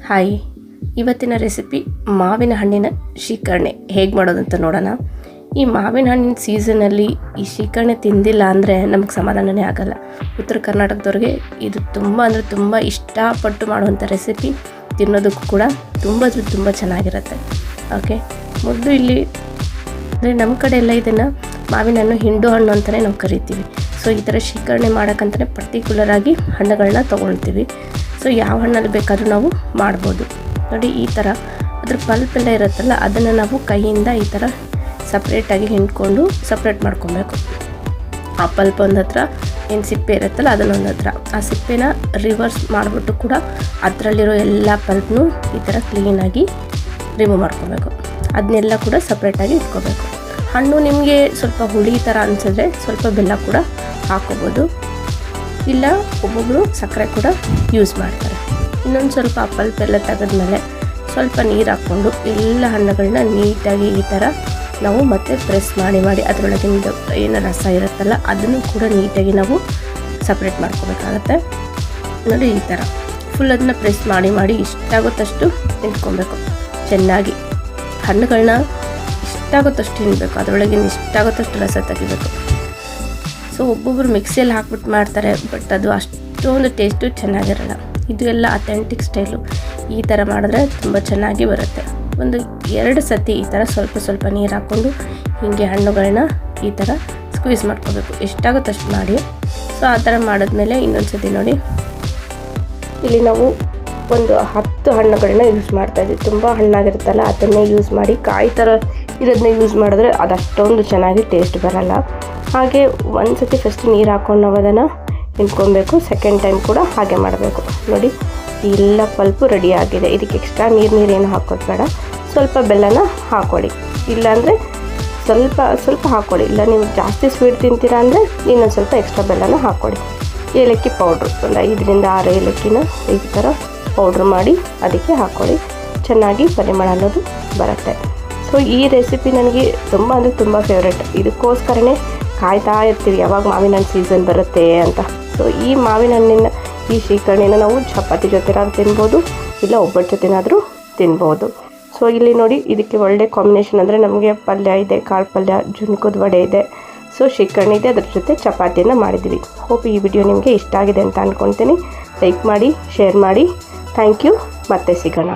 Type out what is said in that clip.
Hi, ಇವತ್ತಿನ recipe ಮಾವಿನ ಹಣ್ಣಿನ ಶ್ರೀಕರಣೆ ಹೇಗೆ ಮಾಡೋದಂತ ನೋಡೋಣ. ಈ ಮಾವಿನ ಹಣ್ಣಿನ ಸೀಸನಲ್ಲಿ ಈ ಶ್ರೀಕರಣೆ ತಿಂದಿಲ್ಲ ಅಂದರೆ ನಮಗೆ ಸಮಾಧಾನನೇ ಆಗಲ್ಲ. ಉತ್ತರ ಕರ್ನಾಟಕದವ್ರಿಗೆ ಇದು ತುಂಬ ಇಷ್ಟಪಟ್ಟು ಮಾಡುವಂಥ ರೆಸಿಪಿ. ತಿನ್ನೋದಕ್ಕೂ ಕೂಡ ತುಂಬ ಚೆನ್ನಾಗಿರುತ್ತೆ. ಓಕೆ, ಮೊದಲು ಇಲ್ಲಿ ಅಂದರೆ ನಮ್ಮ ಕಡೆ ಎಲ್ಲ ಇದನ್ನು ಮಾವಿನ ಹಣ್ಣು ಹಿಂಡು ಹಣ್ಣು ಅಂತಲೇ ನಾವು ಕರಿತೀವಿ. ಸೊ ಈ ಥರ ಶ್ರೀಕರಣೆ ಮಾಡೋಕ್ಕಂತಲೇ ಪರ್ಟಿಕ್ಯುಲರಾಗಿ ಹಣ್ಣುಗಳನ್ನ ತೊಗೊಳ್ತೀವಿ. ಸೊ ಯಾವ ಹಣ್ಣಲ್ಲಿ ಬೇಕಾದರೂ ನಾವು ಮಾಡ್ಬೋದು. ನೋಡಿ, ಈ ಥರ ಅದ್ರ ಪಲ್ಪ್ ಎಲ್ಲ ಇರುತ್ತಲ್ಲ, ಅದನ್ನು ನಾವು ಕೈಯಿಂದ ಈ ಥರ ಸಪ್ರೇಟಾಗಿ ಹಿಂಡ್ಕೊಂಡು ಸಪ್ರೇಟ್ ಮಾಡ್ಕೊಬೇಕು. ಆ ಪಲ್ಪ್ ಒಂದು ಹತ್ರ ಏನು ಸಿಪ್ಪೆ ಇರುತ್ತಲ್ಲ ಅದನ್ನೊಂದು ಹತ್ರ, ಆ ಸಿಪ್ಪೆನ ರಿವರ್ಸ್ ಮಾಡಿಬಿಟ್ಟು ಕೂಡ ಅದರಲ್ಲಿರೋ ಎಲ್ಲ ಪಲ್ಪ್ನು ಈ ಥರ ಕ್ಲೀನಾಗಿ ರಿಮೂವ್ ಮಾಡ್ಕೊಬೇಕು. ಅದನ್ನೆಲ್ಲ ಕೂಡ ಸಪ್ರೇಟಾಗಿ ಇಟ್ಕೋಬೇಕು. ಹಣ್ಣು ನಿಮಗೆ ಸ್ವಲ್ಪ ಹುಳಿ ಥರ ಅನಿಸಿದ್ರೆ ಸ್ವಲ್ಪ ಬೆಲ್ಲ ಕೂಡ ಹಾಕ್ಕೋಬೋದು, ಇಲ್ಲ ಒಬ್ಬೊಬ್ಬರು ಸಕ್ಕರೆ ಕೂಡ ಯೂಸ್ ಮಾಡ್ತಾರೆ. ಇನ್ನೊಂದು ಸ್ವಲ್ಪ ಪಲ್ಪ್ ಎಲ್ಲ ತೆಗೆದ್ಮೇಲೆ ಸ್ವಲ್ಪ ನೀರು ಹಾಕ್ಕೊಂಡು ಎಲ್ಲ ಹಣ್ಣುಗಳನ್ನ ನೀಟಾಗಿ ಈ ಥರ ನಾವು ಮತ್ತೆ ಪ್ರೆಸ್ ಮಾಡಿ ಅದರೊಳಗಿಂದ ಏನು ರಸ ಇರುತ್ತಲ್ಲ ಅದನ್ನು ಕೂಡ ನೀಟಾಗಿ ನಾವು ಸಪ್ರೇಟ್ ಮಾಡ್ಕೋಬೇಕಾಗತ್ತೆ. ನೋಡಿ, ಈ ಥರ ಫುಲ್ ಅದನ್ನ ಪ್ರೆಸ್ ಮಾಡಿ ಇಷ್ಟಾಗುತ್ತಷ್ಟು ತಿನ್ಕೊಬೇಕು. ಚೆನ್ನಾಗಿ ಹಣ್ಣುಗಳನ್ನ ಇಷ್ಟಾಗುತ್ತಷ್ಟು ತಿನ್ನಬೇಕು, ಅದರೊಳಗಿನ ಇಷ್ಟಾಗುತ್ತಷ್ಟು ರಸ ತೆಗಿಬೇಕು. ಸೊ ಒಬ್ಬೊಬ್ಬರು ಮಿಕ್ಸಿಯಲ್ಲಿ ಹಾಕ್ಬಿಟ್ಟು ಮಾಡ್ತಾರೆ, ಬಟ್ ಅದು ಅಷ್ಟೊಂದು ಟೇಸ್ಟು ಚೆನ್ನಾಗಿರಲ್ಲ. ಇದು ಎಲ್ಲ ಅಥೆಂಟಿಕ್ ಸ್ಟೈಲು. ಈ ಥರ ಮಾಡಿದ್ರೆ ತುಂಬ ಚೆನ್ನಾಗಿ ಬರುತ್ತೆ. ಒಂದು 2 ಸತಿ ಈ ಥರ ಸ್ವಲ್ಪ ನೀರು ಹಾಕ್ಕೊಂಡು ಹೀಗೆ ಹಣ್ಣುಗಳನ್ನ ಈ ಥರ ಸ್ಕ್ವೀಸ್ ಮಾಡ್ಕೋಬೇಕು. ಎಷ್ಟಾಗುತ್ತೋ ಅಷ್ಟು ಮಾಡಿ. ಸೊ ಆ ಥರ ಮಾಡಿದ್ಮೇಲೆ ಇನ್ನೊಂದು ಸತಿ ನೋಡಿ, ಇಲ್ಲಿ ನಾವು ಒಂದು 10 ಹಣ್ಣುಗಳನ್ನ ಯೂಸ್ ಮಾಡ್ತಾಯಿದ್ವಿ. ತುಂಬ ಹಣ್ಣಾಗಿರುತ್ತಲ್ಲ ಅದನ್ನೇ ಯೂಸ್ ಮಾಡಿ, ಕಾಯಿ ಥರ ಇರೋದನ್ನ ಯೂಸ್ ಮಾಡಿದ್ರೆ ಅದಷ್ಟೊಂದು ಚೆನ್ನಾಗಿ ಟೇಸ್ಟ್ ಬರಲ್ಲ. ಹಾಗೆ ಒಂದು ಸತಿ ಫಸ್ಟ್ ನೀರು ಹಾಕ್ಕೊಂಡು ನಾವು ಅದನ್ನು ನಿಂತ್ಕೊಬೇಕು. ಸೆಕೆಂಡ್ ಟೈಮ್ ಕೂಡ ಹಾಗೆ ಮಾಡಬೇಕು. ನೋಡಿ, ಎಲ್ಲ ಪಲ್ಪು ರೆಡಿ ಆಗಿದೆ. ಇದಕ್ಕೆ ಎಕ್ಸ್ಟ್ರಾ ನೀರೇನು ಹಾಕೋದು ಬೇಡ. ಸ್ವಲ್ಪ ಬೆಲ್ಲನ ಹಾಕ್ಕೊಳ್ಳಿ, ಇಲ್ಲಾಂದರೆ ಸ್ವಲ್ಪ ಹಾಕ್ಕೊಳ್ಳಿ. ಇಲ್ಲ ನೀವು ಜಾಸ್ತಿ ಸ್ವೀಟ್ ತಿಂತೀರಾ ಅಂದರೆ ಇನ್ನೊಂದು ಸ್ವಲ್ಪ ಎಕ್ಸ್ಟ್ರಾ ಬೆಲ್ಲನ ಹಾಕ್ಕೊಳ್ಳಿ. ಏಲಕ್ಕಿ ಪೌಡ್ರು ಒಂದು 5 ರಿಂದ 6 ಏಲಕ್ಕಿನ ಈ ಥರ ಪೌಡ್ರ್ ಮಾಡಿ ಅದಕ್ಕೆ ಹಾಕ್ಕೊಳ್ಳಿ. ಚೆನ್ನಾಗಿ ಪರಿಮಳ ಅನ್ನೋದು ಬರುತ್ತೆ. ಸೊ ಈ ರೆಸಿಪಿ ನನಗೆ ತುಂಬ ಫೇವ್ರೆಟ್. ಇದಕ್ಕೋಸ್ಕರನೇ ಕಾಯ್ತಾ ಇರ್ತೀವಿ ಯಾವಾಗ ಮಾವಿನ ಹಣ್ಣು ಸೀಸನ್ ಬರುತ್ತೆ ಅಂತ. ಸೊ ಈ ಮಾವಿನ ಹಣ್ಣಿನ ಈ ಶ್ರೀಕರಣೆನ ನಾವು ಚಪಾತಿ ಜೊತೆನಾದ್ರೂ ತಿನ್ಬೋದು, ಇಲ್ಲ ಒಬ್ಬಟ್ಟು ಜೊತೆನಾದರೂ ತಿನ್ಬೋದು. ಸೊ ಇಲ್ಲಿ ನೋಡಿ, ಇದಕ್ಕೆ ಒಳ್ಳೆ ಕಾಂಬಿನೇಷನ್ ಅಂದರೆ ನಮಗೆ ಪಲ್ಯ ಇದೆ, ಕಾಳು ಪಲ್ಯ, ಜುನ್ಕದ ವಡೆ ಇದೆ, ಸೊ ಶ್ರೀಕರಣೆ ಇದೆ, ಅದ್ರ ಜೊತೆ ಚಪಾತಿಯನ್ನು ಮಾಡಿದ್ದೀವಿ. ಹೋಪ್ ಈ ವಿಡಿಯೋ ನಿಮಗೆ ಇಷ್ಟ ಆಗಿದೆ ಅಂತ ಅಂದ್ಕೊಳ್ತೀನಿ. ಲೈಕ್ ಮಾಡಿ, ಶೇರ್ ಮಾಡಿ. Thank you. ಮತ್ತೆ ಸಿಗೋಣ.